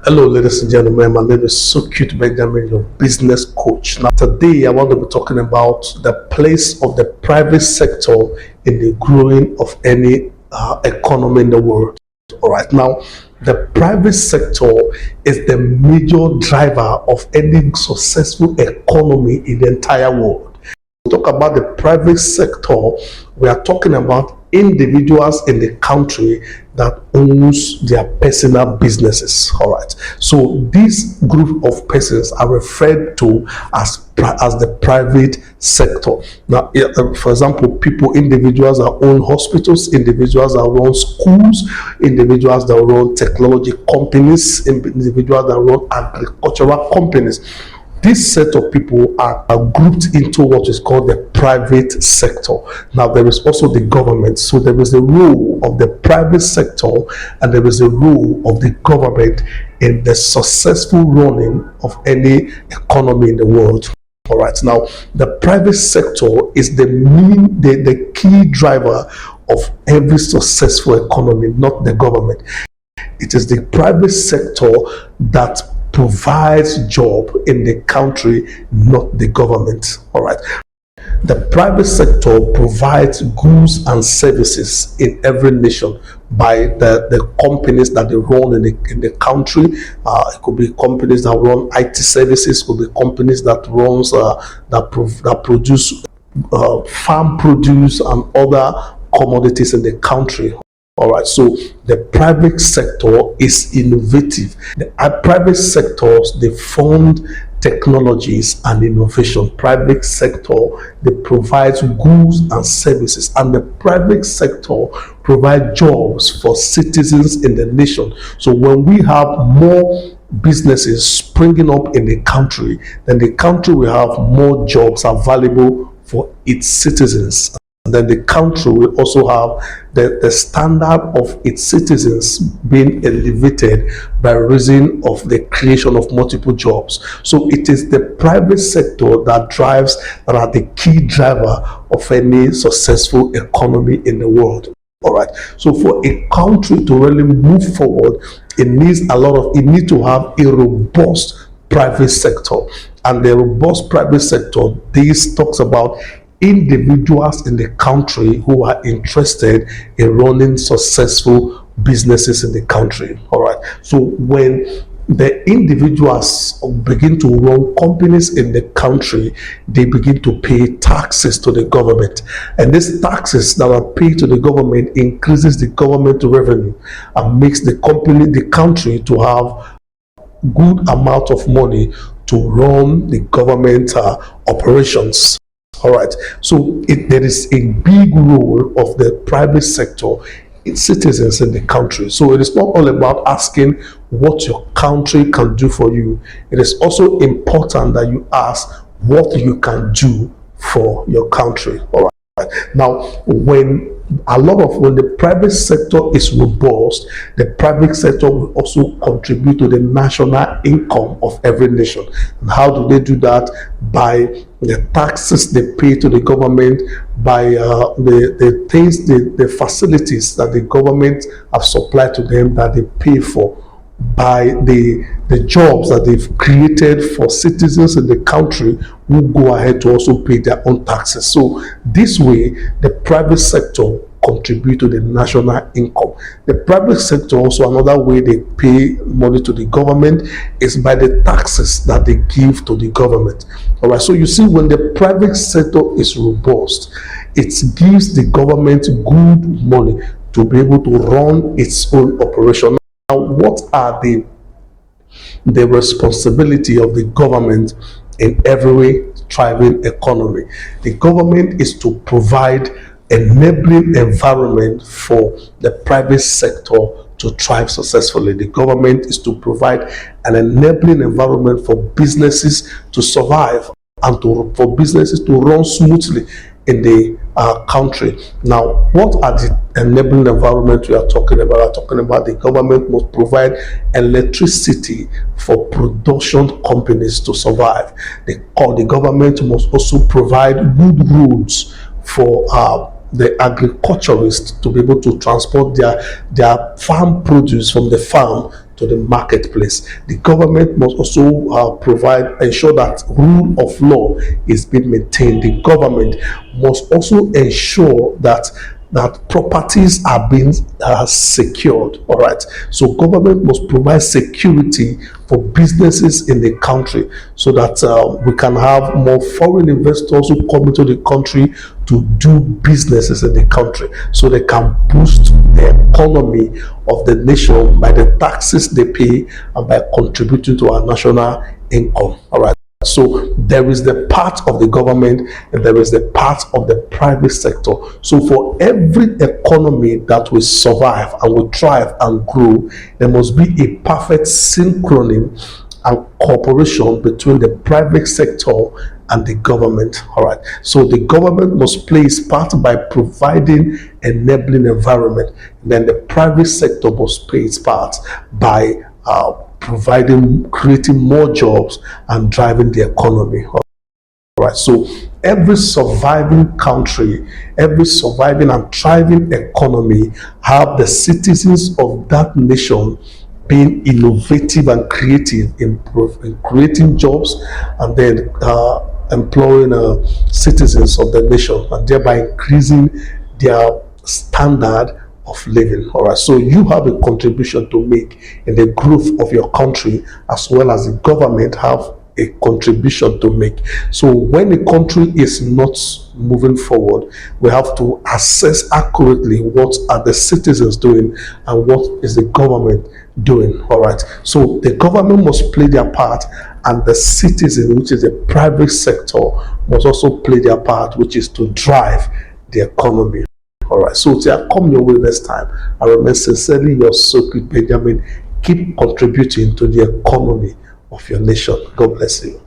Hello, ladies and gentlemen. My name is Socute Benjamin, your business coach. Now, today I want to be talking about the place of the private sector in the growing of any economy in the world. All right, now the private sector is the major driver of any successful economy in the entire world. Talk about the private sector, we are talking about individuals in the country that owns their personal businesses. All right, so this group of persons are referred to as the private sector. Now, for example, individuals that own hospitals, individuals that run schools, individuals that run technology companies, individuals that run agricultural companies. This set of people are grouped into what is called the private sector. Now, there is also the government. So there is a role of the private sector and there is a role of the government in the successful running of any economy in the world. All right. Now, the private sector is the key driver of every successful economy, not the government. It is the private sector that provides job in the country, not the government. All right. The private sector provides goods and services in every nation by the companies that they run in the country. It could be companies that run IT services, could be companies that runs that produce farm produce and other commodities in the country. All right, so the private sector is innovative. The private sectors, they fund technologies and innovation. Private sector, they provide goods and services, and the private sector provide jobs for citizens in the nation. So when we have more businesses springing up in the country, then the country will have more jobs available for its citizens. Then the country will also have the standard of its citizens being elevated by reason of the creation of multiple jobs. So it is the private sector that are the key driver of any successful economy in the world. All right. So for a country to really move forward, it needs to have a robust private sector. And the robust private sector, this talks about individuals in the country who are interested in running successful businesses in the country. All right. So when the individuals begin to run companies in the country, they begin to pay taxes to the government. And these taxes that are paid to the government increases the government revenue and makes the country to have good amount of money to run the government operations. All right, so there is a big role of the private sector in citizens in the country. So it is not all about asking what your country can do for you. It is also important that you ask what you can do for your country. All right. Now, when the private sector is robust, the private sector will also contribute to the national income of every nation. And how do they do that? By the taxes they pay to the government, by the facilities that the government have supplied to them that they pay for, by the jobs that they've created for citizens in the country who go ahead to also pay their own taxes. So this way, the private sector contribute to the national income. The private sector also, another way they pay money to the government is by the taxes that they give to the government. All right, so you see, when the private sector is robust, it gives the government good money to be able to run its own operation. Now, what are the responsibility of the government in every thriving economy? The government is to provide enabling environment for the private sector to thrive successfully. The government is to provide an enabling environment for businesses to survive and for businesses to run smoothly in the country. Now, what are the enabling environment we are talking about? We are talking about the government must provide electricity for production companies to survive. The government must also provide good roads for the agriculturists to be able to transport their farm produce from the farm to the marketplace. The government must also ensure that rule of law is being maintained. The government must also ensure that properties are being secured. All right. So government must provide security for businesses in the country so that we can have more foreign investors who come into the country to do businesses in the country, so they can boost the economy of the nation by the taxes they pay and by contributing to our national income. All right. So there is the part of the government and there is the part of the private sector. So for every economy that will survive and will thrive and grow, there must be a perfect synchronym and cooperation between the private sector and the government. All right. So the government must play its part by providing enabling environment. And then the private sector must play its part by creating more jobs and driving the economy. All right. So every surviving country, every surviving and thriving economy have the citizens of that nation being innovative and creative in creating jobs and then employing citizens of the nation and thereby increasing their standard of living. All right. So you have a contribution to make in the growth of your country, as well as the government have a contribution to make. So when a country is not moving forward, we have to assess accurately what are the citizens doing and what is the government doing. All right. So the government must play their part, and the citizen, which is the private sector, must also play their part, which is to drive the economy. All right. So till I come your way next time, I remain sincerely your Socute Benjamin. Keep contributing to the economy of your nation. God bless you.